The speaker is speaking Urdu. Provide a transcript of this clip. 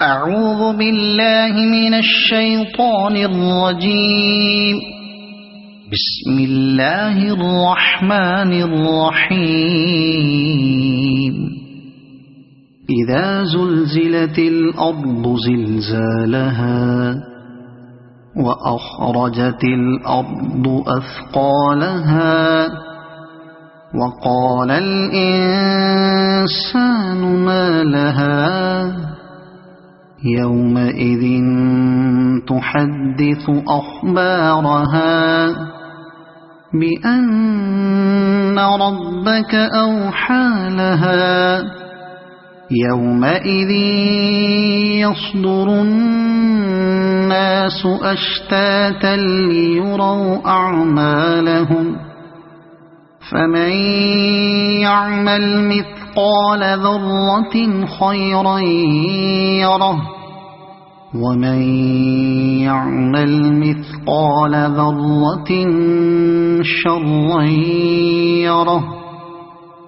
أعوذ بالله من الشيطان الرجيم. بسم الله الرحمن الرحيم. إذا زلزلت الأرض زلزالها وأخرجت الأرض أثقالها وقال الإنسان ما لها يومئذ تحدث أخبارها بأن ربك أوحى لها يومئذ يصدر الناس أشتاتا ليروا أعمالهم فمن يعمل مثقال ذرة خيرا يره ومن يعمل مثقال ذرة شرا يره